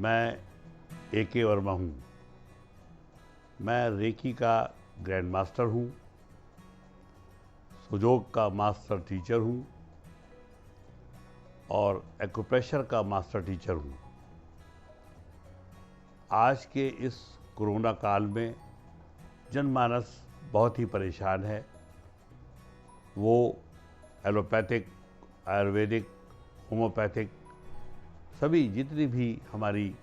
मैं AK वर्मा हूँ। मैं रेकी का ग्रैंड मास्टर हूँ, सुजोग का मास्टर टीचर हूँ और एक्यूप्रेशर का मास्टर टीचर हूँ। आज के इस कोरोना काल में जनमानस बहुत ही परेशान है। वो एलोपैथिक, आयुर्वेदिक, होम्योपैथिक सभी जितनी भी हमारी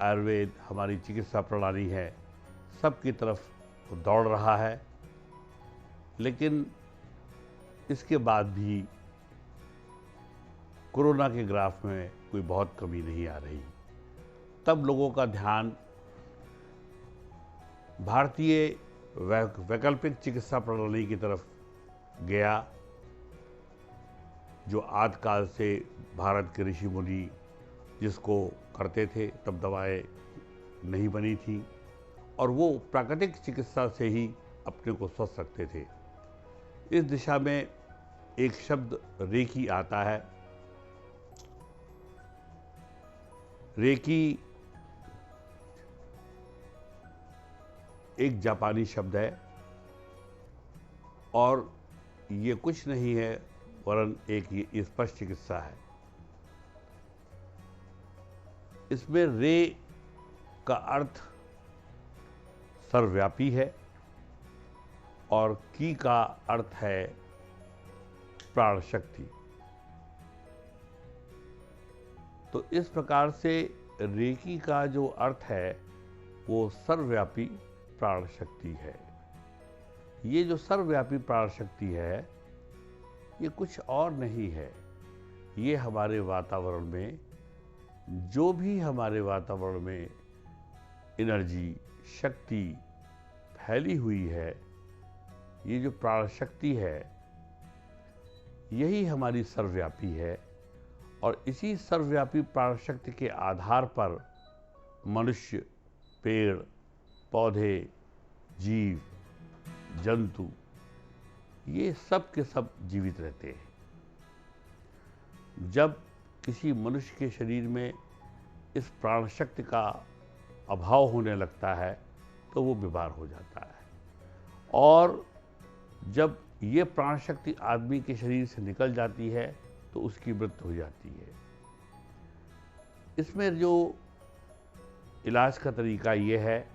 आयुर्वेद, हमारी चिकित्सा प्रणाली है, सब की तरफ दौड़ रहा है। लेकिन इसके बाद भी कोरोना के ग्राफ में कोई बहुत कमी नहीं आ रही। तब लोगों का ध्यान भारतीय वैकल्पिक चिकित्सा प्रणाली की तरफ गया, जो आदिकाल से भारत के ऋषि मुनि जिसको करते थे। तब दवाएं नहीं बनी थी और वो प्राकृतिक चिकित्सा से ही अपने को स्वस्थ रखते थे। इस दिशा में एक शब्द रेकी आता है। रेकी एक जापानी शब्द है और ये कुछ नहीं है वरन एक ये स्पर्श चिकित्सा है। इसमें रे का अर्थ सर्वव्यापी है और की का अर्थ है प्राण शक्ति। तो इस प्रकार से रेकी का जो अर्थ है वो सर्वव्यापी प्राण शक्ति है। ये जो सर्वव्यापी प्राण शक्ति है ये कुछ और नहीं है। ये हमारे वातावरण में जो भी हमारे वातावरण में एनर्जी, शक्ति फैली हुई है, ये जो प्राण शक्ति है यही हमारी सर्वव्यापी है। और इसी सर्वव्यापी प्राण शक्ति के आधार पर मनुष्य, पेड़, पौधे, जीव, जंतु ये सब के सब जीवित रहते हैं। जब किसी मनुष्य के शरीर में इस प्राण शक्ति का अभाव होने लगता है तो वो बीमार हो जाता है और जब ये प्राण शक्ति आदमी के शरीर से निकल जाती है तो उसकी मृत्यु हो जाती है। इसमें जो इलाज का तरीका ये है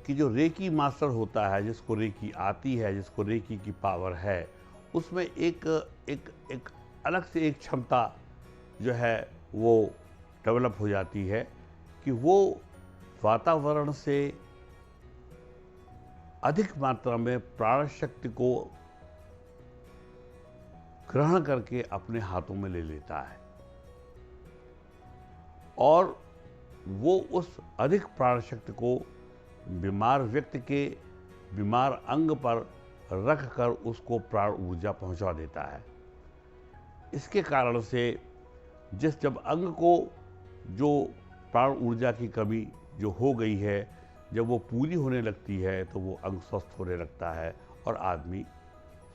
कि जो रेकी मास्टर होता है, जिसको रेकी आती है, जिसको रेकी की पावर है, उसमें एक अलग से एक क्षमता जो है वो डेवलप हो जाती है कि वो वातावरण से अधिक मात्रा में प्राण शक्ति को ग्रहण करके अपने हाथों में ले लेता है और वो उस अधिक प्राण शक्ति को बीमार व्यक्ति के बीमार अंग पर रखकर उसको प्राण ऊर्जा पहुंचा देता है। इसके कारण से जब अंग को जो प्राण ऊर्जा की कमी जो हो गई है, जब वो पूरी होने लगती है तो वो अंग स्वस्थ होने लगता है और आदमी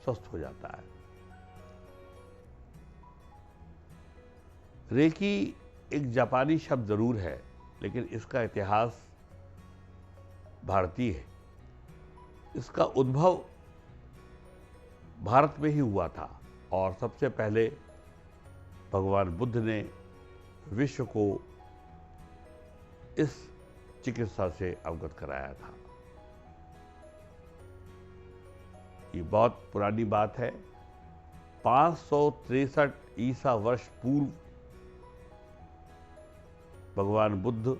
स्वस्थ हो जाता है। रेकी एक जापानी शब्द जरूर है लेकिन इसका इतिहास भारतीय है। इसका उद्भव भारत में ही हुआ था और सबसे पहले भगवान बुद्ध ने विश्व को इस चिकित्सा से अवगत कराया था। ये बहुत पुरानी बात है। 563 ईसा वर्ष पूर्व भगवान बुद्ध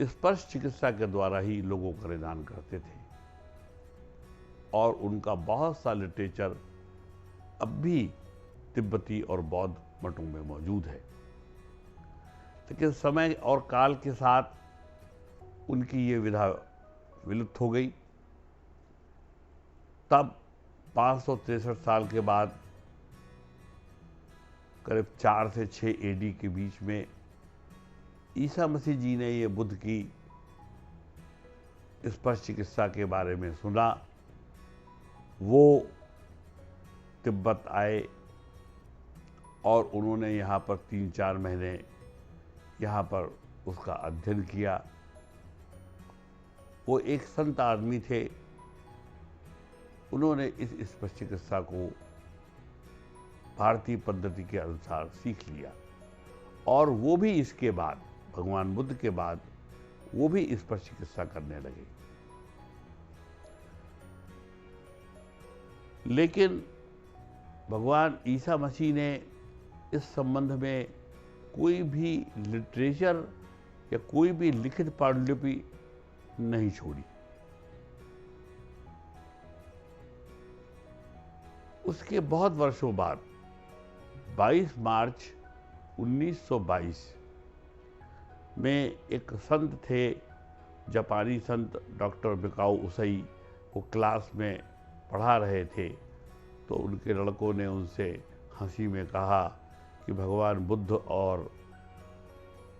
स्पर्श चिकित्सा के द्वारा ही लोगों का निदान करते थे और उनका बहुत सा लिटरेचर अब भी तिब्बती और बौद्ध मठों में मौजूद है। लेकिन समय और काल के साथ उनकी ये विधा विलुप्त हो गई। तब 563 साल के बाद करीब 4 से 6 AD के बीच में ईसा मसीह जी ने ये बुद्ध की स्पर्श चिकित्सा के बारे में सुना। वो तिब्बत आए और उन्होंने यहाँ पर 3-4 महीने यहाँ पर उसका अध्ययन किया। वो एक संत आदमी थे, उन्होंने इस स्पर्श चिकित्सा को भारतीय पद्धति के अनुसार सीख लिया और वो भी इसके बाद, भगवान बुद्ध के बाद, वो भी स्पर्श चिकित्सा करने लगे। लेकिन भगवान ईसा मसीह ने इस संबंध में कोई भी लिटरेचर या कोई भी लिखित पांडुलिपि नहीं छोड़ी। उसके बहुत वर्षों बाद 22 मार्च 1922 में एक संत थे, जापानी संत डॉक्टर मिकाओ उसाई, वो क्लास में पढ़ा रहे थे, तो उनके लड़कों ने उनसे हंसी में कहा कि भगवान बुद्ध और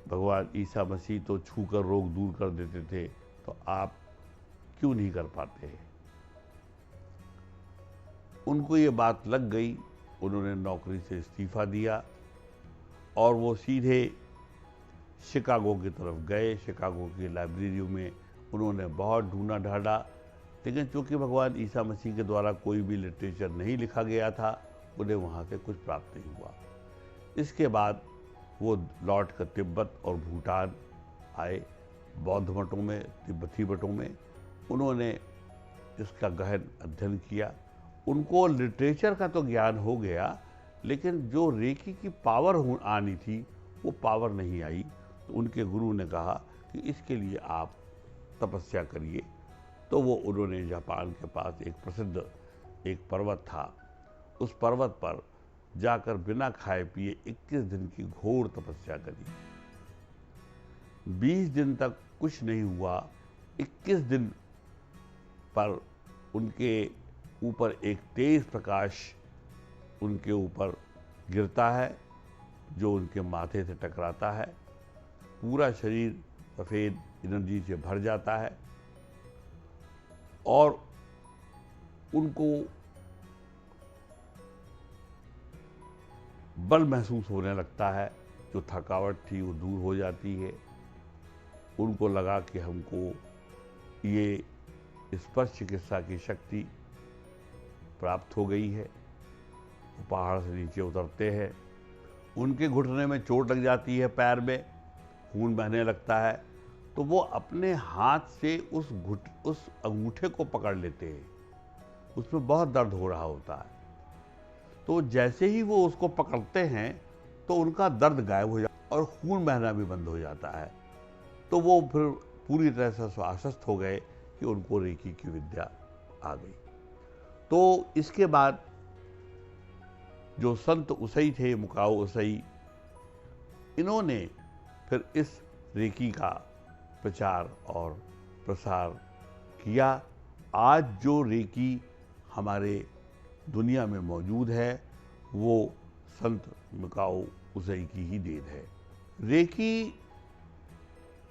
भगवान ईसा मसीह तो छूकर रोग दूर कर देते थे, तो आप क्यों नहीं कर पाते हैं। उनको ये बात लग गई, उन्होंने नौकरी से इस्तीफा दिया और वो सीधे शिकागो की तरफ गए। शिकागो की लाइब्रेरी में उन्होंने बहुत ढूंढा ढांढा, लेकिन चूंकि भगवान ईसा मसीह के द्वारा कोई भी लिटरेचर नहीं लिखा गया था, उन्हें वहाँ से कुछ प्राप्त नहीं हुआ। इसके बाद वो लौट कर तिब्बत और भूटान आए, बौद्ध मठों में, तिब्बती मठों में उन्होंने इसका गहन अध्ययन किया। उनको लिटरेचर का तो ज्ञान हो गया, लेकिन जो रेकी की पावर आनी थी वो पावर नहीं आई। तो उनके गुरु ने कहा कि इसके लिए आप तपस्या करिए। तो वो उन्होंने जापान के पास एक प्रसिद्ध एक पर्वत था, उस पर्वत पर जाकर बिना खाए पिए 21 दिन की घोर तपस्या करी। 20 दिन तक कुछ नहीं हुआ। 21 दिन पर उनके ऊपर एक तेज प्रकाश उनके ऊपर गिरता है, जो उनके माथे से टकराता है। पूरा शरीर सफ़ेद एनर्जी से भर जाता है और उनको बल महसूस होने लगता है। जो थकावट थी वो दूर हो जाती है। उनको लगा कि हमको ये स्पर्श चिकित्सा की शक्ति प्राप्त हो गई है। वो पहाड़ से नीचे उतरते हैं, उनके घुटने में चोट लग जाती है, पैर में खून बहने लगता है, तो वो अपने हाथ से उस अंगूठे को पकड़ लेते हैं। उसमें बहुत दर्द हो रहा होता है, तो जैसे ही वो उसको पकड़ते हैं तो उनका दर्द गायब हो जाता है और खून बहना भी बंद हो जाता है। तो वो फिर पूरी तरह से आश्वस्त हो गए कि उनको रेकी की विद्या आ गई। तो इसके बाद जो संत उसाई थे, मिकाओ उसाई, इन्होंने फिर इस रेकी का प्रचार और प्रसार किया। आज जो रेकी हमारे दुनिया में मौजूद है वो संत मिकाओ उसाई की ही देन है। रेकी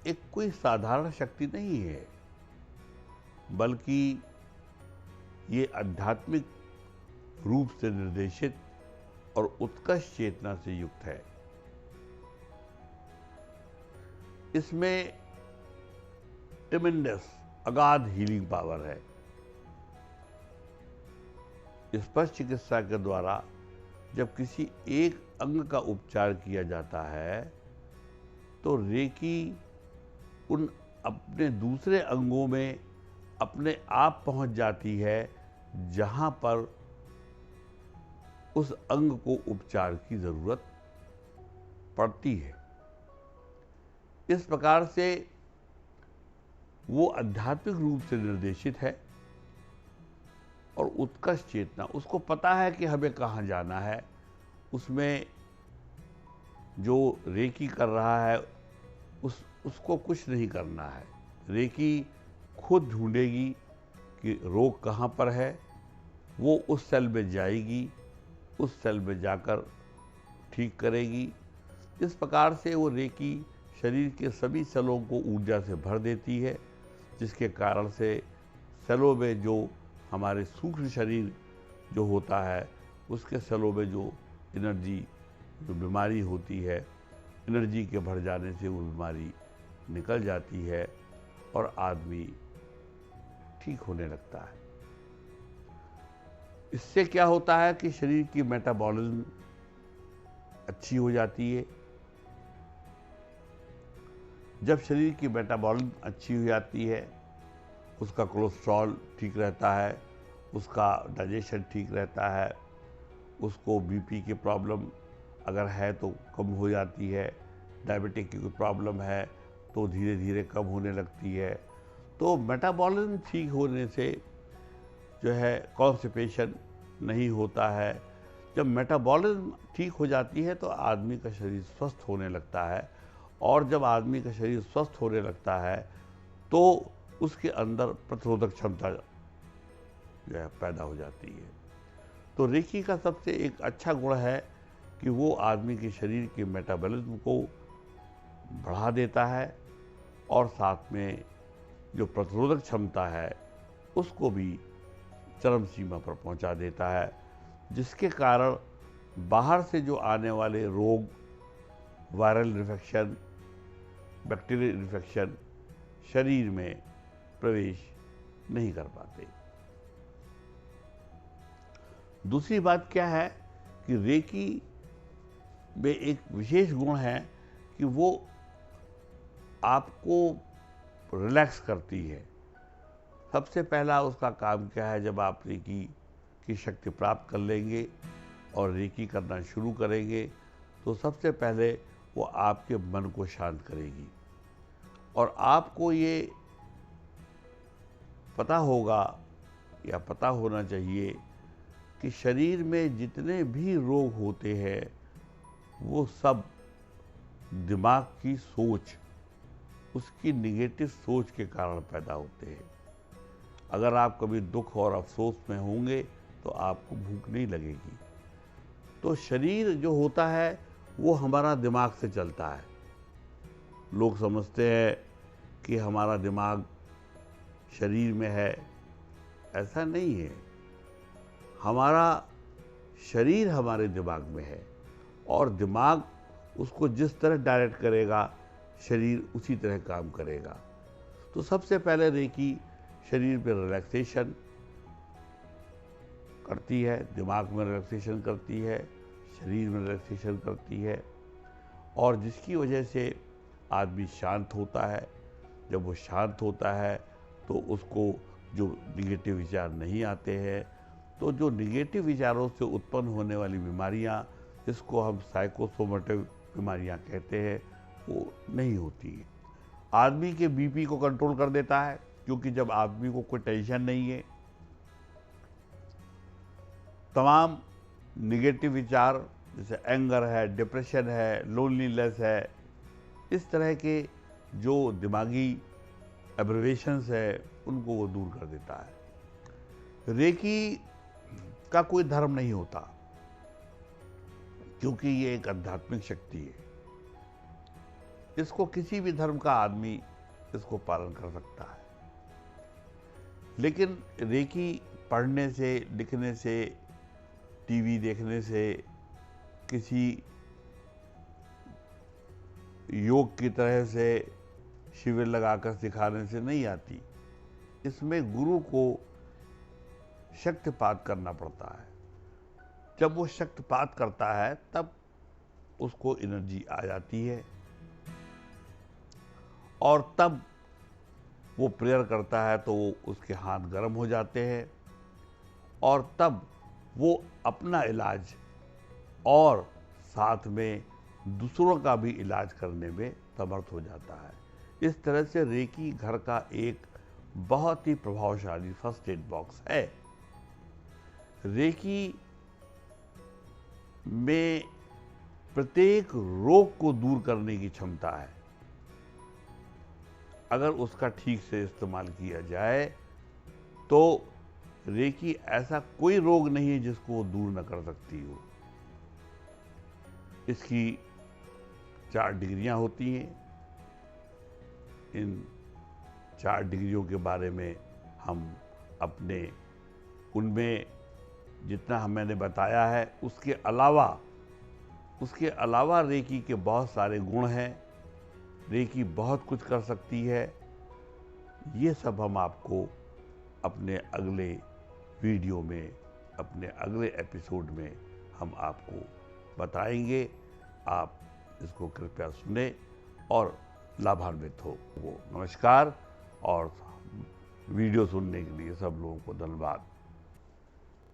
एक कोई साधारण शक्ति नहीं है, बल्कि ये आध्यात्मिक रूप से निर्देशित और उत्कृष्ट चेतना से युक्त है। इसमें ट्रेमेंडस अगाध हीलिंग पावर है। स्पर्श चिकित्सा के द्वारा जब किसी एक अंग का उपचार किया जाता है तो रेकी उन अपने दूसरे अंगों में अपने आप पहुंच जाती है जहां पर उस अंग को उपचार की जरूरत पड़ती है। इस प्रकार से वो आध्यात्मिक रूप से निर्देशित है और उत्कृष्ट चेतना, उसको पता है कि हमें कहाँ जाना है। उसमें जो रेकी कर रहा है उसको कुछ नहीं करना है। रेकी खुद ढूंढेगी कि रोग कहाँ पर है, वो उस सेल में जाएगी, उस सेल में जाकर ठीक करेगी। इस प्रकार से वो रेकी शरीर के सभी सेलों को ऊर्जा से भर देती है, जिसके कारण से सेलों में जो हमारे सूक्ष्म शरीर जो होता है उसके सेलों में जो एनर्जी जो बीमारी होती है, एनर्जी के बढ़ जाने से वो बीमारी निकल जाती है और आदमी ठीक होने लगता है। इससे क्या होता है कि शरीर की मेटाबॉलिज्म अच्छी हो जाती है। जब शरीर की मेटाबॉलिज्म अच्छी हो जाती है, उसका कोलेस्ट्रॉल ठीक रहता है, उसका डाइजेशन ठीक रहता है, उसको बीपी की प्रॉब्लम अगर है तो कम हो जाती है, डायबिटिक की कोई प्रॉब्लम है तो धीरे धीरे कम होने लगती है। तो मेटाबॉलिज्म ठीक होने से जो है कॉन्स्टिपेशन नहीं होता है। जब मेटाबॉलिज्म ठीक हो जाती है तो आदमी का शरीर स्वस्थ होने लगता है, और जब आदमी का शरीर स्वस्थ होने लगता है तो उसके अंदर प्रतिरोधक क्षमता जो है पैदा हो जाती है। तो रेकी का सबसे एक अच्छा गुण है कि वो आदमी के शरीर के मेटाबॉलिज्म को बढ़ा देता है और साथ में जो प्रतिरोधक क्षमता है उसको भी चरम सीमा पर पहुंचा देता है, जिसके कारण बाहर से जो आने वाले रोग, वायरल इन्फेक्शन, बैक्टीरियल इन्फेक्शन शरीर में प्रवेश नहीं कर पाते। दूसरी बात क्या है कि रेकी में एक विशेष गुण है कि वो आपको रिलैक्स करती है। सबसे पहला उसका काम क्या है, जब आप रेकी की शक्ति प्राप्त कर लेंगे और रेकी करना शुरू करेंगे तो सबसे पहले वो आपके मन को शांत करेगी। और आपको ये पता होगा या पता होना चाहिए कि शरीर में जितने भी रोग होते हैं वो सब दिमाग की सोच, उसकी निगेटिव सोच के कारण पैदा होते हैं। अगर आप कभी दुख और अफसोस में होंगे तो आपको भूख नहीं लगेगी। तो शरीर जो होता है वो हमारा दिमाग से चलता है। लोग समझते हैं कि हमारा दिमाग शरीर में है, ऐसा नहीं है। हमारा शरीर हमारे दिमाग में है और दिमाग उसको जिस तरह डायरेक्ट करेगा शरीर उसी तरह काम करेगा। तो सबसे पहले रेकी शरीर पे रिलैक्सेशन करती है, दिमाग में रिलैक्सेशन करती है, शरीर में रिलैक्सेशन करती है, और जिसकी वजह से आदमी शांत होता है। जब वो शांत होता है तो उसको जो निगेटिव विचार नहीं आते हैं, तो जो निगेटिव विचारों से उत्पन्न होने वाली बीमारियां, जिसको हम साइकोसोमेटिक बीमारियां कहते हैं, वो नहीं होती है। आदमी के बीपी को कंट्रोल कर देता है, क्योंकि जब आदमी को कोई टेंशन नहीं है, तमाम निगेटिव विचार जैसे एंगर है, डिप्रेशन है, लोनलीनेस है, इस तरह के जो दिमागी एब्रिवेशंस है उनको वो दूर कर देता है। रेकी का कोई धर्म नहीं होता, क्योंकि ये एक आध्यात्मिक शक्ति है। इसको किसी भी धर्म का आदमी इसको पालन कर सकता है। लेकिन रेकी पढ़ने से, लिखने से, टीवी देखने से, किसी योग की तरह से शिविर लगाकर सिखाने से नहीं आती। इसमें गुरु को शक्तिपात करना पड़ता है। जब वो शक्तिपात करता है तब उसको एनर्जी आ जाती है, और तब वो प्रेयर करता है तो उसके हाथ गर्म हो जाते हैं, और तब वो अपना इलाज और साथ में दूसरों का भी इलाज करने में समर्थ हो जाता है। इस तरह से रेकी घर का एक बहुत ही प्रभावशाली फर्स्ट एड बॉक्स है। रेकी में प्रत्येक रोग को दूर करने की क्षमता है। अगर उसका ठीक से इस्तेमाल किया जाए तो रेकी ऐसा कोई रोग नहीं है जिसको वो दूर न कर सकती हो। इसकी 4 डिग्रियां होती हैं। इन 4 डिग्रियों के बारे में हम अपने उनमें जितना मैंने बताया है उसके अलावा उसके अलावा रेकी के बहुत सारे गुण हैं, रेकी बहुत कुछ कर सकती है। ये सब हम आपको अपने अगले वीडियो में, अपने अगले एपिसोड में हम आपको बताएंगे। आप इसको कृपया सुने और लाभान्वित हो। नमस्कार और वीडियो सुनने के लिए सब लोगों को धन्यवाद।